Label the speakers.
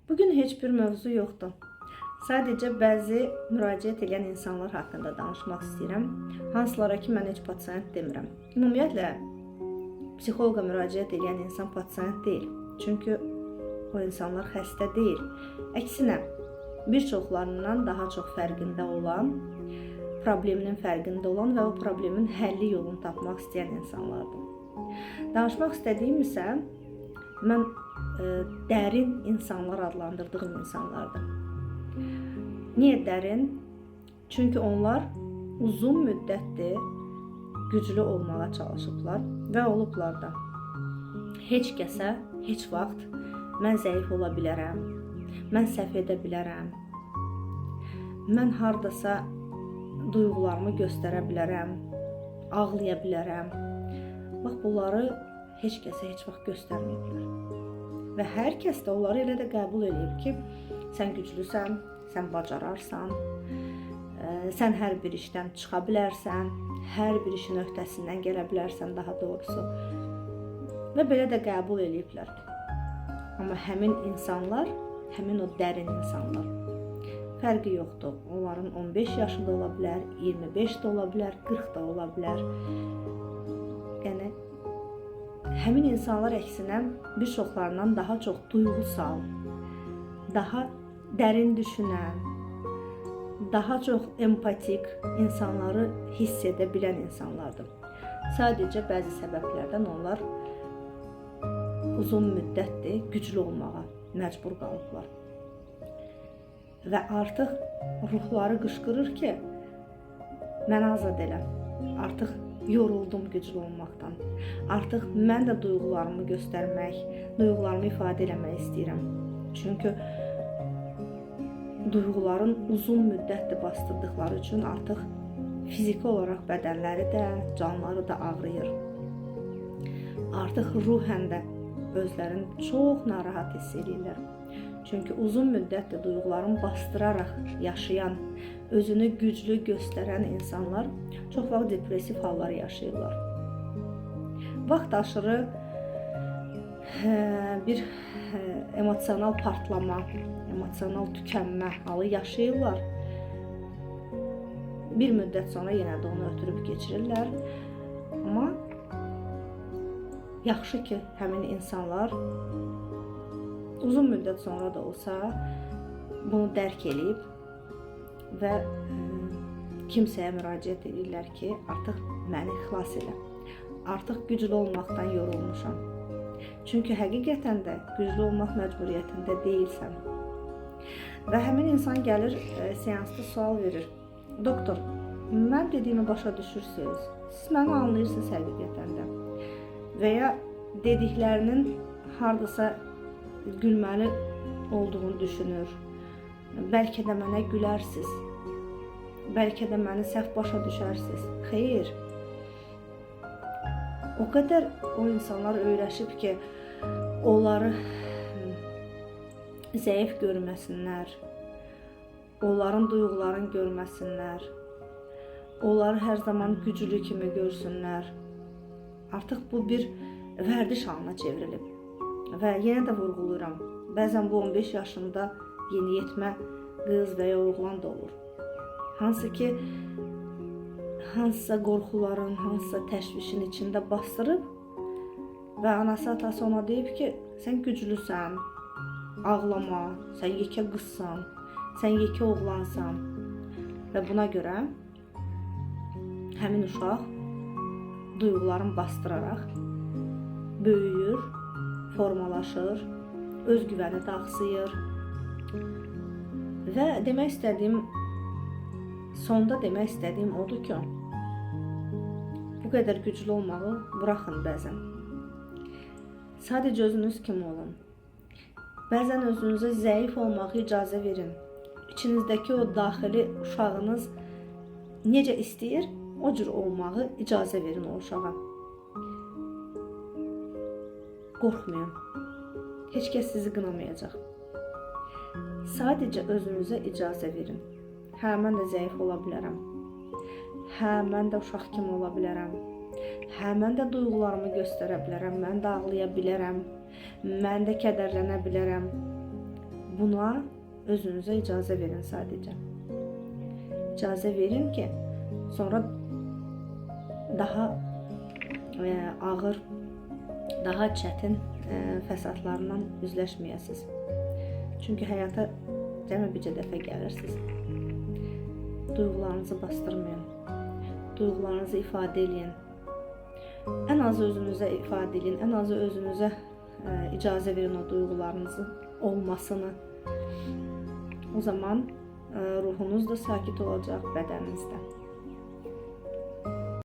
Speaker 1: Bugün heç bir mövzu yoxdur. Sadəcə bəzi müraciət edən insanlar haqqında danışmaq istəyirəm. Hansılara ki, mən heç pasiyent demirəm. Ümumiyyətlə, psixoloqa müraciət edən insan pasiyent deyil. Çünki o insanlar xəstə deyil. Əksinə, bir çoxlarından daha çox fərqində olan, probleminin fərqində olan və o problemin həlli yolunu tapmaq istəyən insanlardır. Danışmaq istədiyim isə mən dərin insanlar adlandırdığım insanlardır. Niyə dərin? Çünki onlar uzun müddətdir güclü olmağa çalışıblar və olublar da. Heç kəsə, heç vaxt mən zəif ola bilərəm, mən səhv edə bilərəm, mən hardasa duyğularımı göstərə bilərəm, ağlaya bilərəm. Bax, bunları heç kəsə heç vaxt göstərməyiblər. Və hər kəs də onları elə də qəbul edib ki, sən güclüsən, sən bacararsan, sən hər bir işdən çıxa bilərsən, hər bir işin öhdəsindən gələ bilərsən daha doğrusu. Və belə də qəbul ediblər. Amma həmin insanlar, həmin o dərin insanlar fərqi yoxdur. Onların 15 yaşı da ola bilər, 25 də ola bilər, 40 da ola bilər. Yəni həmin insanlar əksinə bir çoxlarından daha çox duyğusal, daha dərin düşünən, daha çox empatik insanları hiss edə bilən insanlardır. Sadəcə bəzi səbəblərdən onlar uzun müddətdir güclü olmağa məcbur qalıblar. Və artıq ruhları qışqırır ki, məni azad elə. Artıq yoruldum güclü olmaqdan. Artıq mən də duyğularımı göstərmək, duyğularımı ifadə eləmək istəyirəm. Çünki duyğuların uzun müddətdir bastırdıqları üçün artıq fiziki olaraq bədənləri də, canları da ağrıyır. Artıq ruhən də özlərini çox narahat hiss edirlər. Çünki uzun müddətdir duyğularını bastıraraq yaşayan, özünü güclü göstərən insanlar çox vaxt depressiv hallar yaşayırlar. Vaxt aşırı bir emosional partlama, emosional tükənmə halı yaşayırlar. Bir müddət sonra yenə də onu ötürüb keçirirlər. Amma yaxşı ki, həmin insanlar uzun müddət sonra da olsa bunu dərk edib və kimsəyə müraciət edirlər ki, artıq məni xilas elə. Artıq güclü olmaqdan yorulmuşam. Çünki həqiqətən də güclü olmaq məcburiyyətində deyilsən. Və həmin insan gəlir, seansda sual verir. Doktor, mən dediyimi başa düşürsünüz. Siz məni anlayırsınız həqiqətən də. Və ya dediklərinin hardasa gülməli olduğunu düşünür. Bəlkə də mənə gülərsiniz. Bəlkə də məni səhv başa düşərsiniz. Xeyr. O qədər o insanlar öyrəşib ki, onları zəif görməsinlər, onların duyğularını görməsinlər, onları hər zaman güclü kimi görsünlər. Artıq bu bir vərdiş halına çevrilib. Və yenə də vurğuluram, bəzən bu 15 yaşında yeniyetmə qız və ya oğlan da olur. Hansı ki, hansısa qorxuların, hansısa təşvişin içində bastırıb və anası atası ona deyib ki, sən güclüsən, ağlama, sən yekə qızsan, sən yekə oğlansan. Və buna görə həmin uşaq duyğularını bastıraraq böyüyür, formalaşır, özgüvəni daxsıyır. Və demək istədiyim, sonda demək istədiyim odur ki, bu qədər güclü olmağı buraxın bəzən. Sadəcə özünüz kimi olun. Bəzən özünüzə zəif olmağı icazə verin. İçinizdəki o daxili uşağınız necə istəyir, o cür olmağı icazə verin o uşağa. Qorxmayın. Heç kəs sizi qınamayacaq. Sadəcə özünüzə icazə verin. Hə, mən də zəif ola bilərəm. Hə, mən də uşaq kimi ola bilərəm. Hə, mən də duyğularımı göstərə bilərəm. Mən də ağlaya bilərəm. Mən də kədərlənə bilərəm. buna özünüzə icazə verin sadəcə. İcazə verin ki, sonra daha ağır, daha çətin fəsadlarla üzləşməyəsiniz. Çünki həyata cəmi bircə dəfə gəlirsiniz. Duyğularınızı bastırmayın. Duyğularınızı ifadə edin. Ən azı özünüzə ifadə edin, ən azı özünüzə icazə verin o duyğularınızın olmasını. O zaman ruhunuz da sakit olacaq, bədəninizdə.